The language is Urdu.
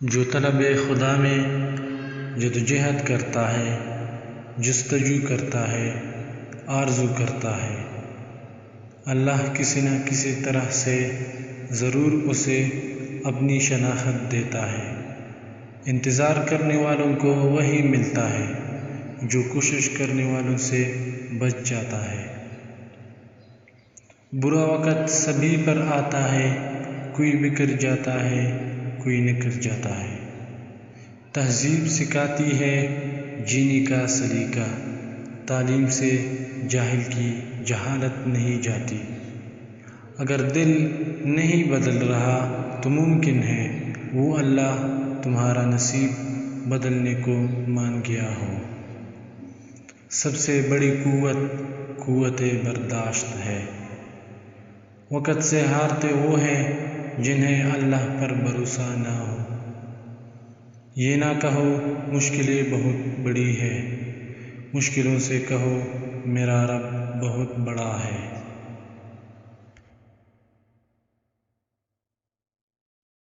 جو طلب خدا میں جدوجہد کرتا ہے، جستجو کرتا ہے، آرزو کرتا ہے، اللہ کسی نہ کسی طرح سے ضرور اسے اپنی شناخت دیتا ہے۔ انتظار کرنے والوں کو وہی ملتا ہے جو کوشش کرنے والوں سے بچ جاتا ہے۔ برا وقت سبھی پر آتا ہے، کوئی بکھر جاتا ہے، کوئی نکھر جاتا ہے۔ تہذیب سکھاتی ہے جینے کا سلیقہ، تعلیم سے جاہل کی جہالت نہیں جاتی۔ اگر دل نہیں بدل رہا تو ممکن ہے وہ اللہ تمہارا نصیب بدلنے کو مان گیا ہو۔ سب سے بڑی قوت برداشت ہے۔ وقت سے ہارتے وہ ہیں جنہیں اللہ پر بھروسہ نہ ہو۔ یہ نہ کہو مشکلیں بہت بڑی ہے، مشکلوں سے کہو میرا رب بہت بڑا ہے۔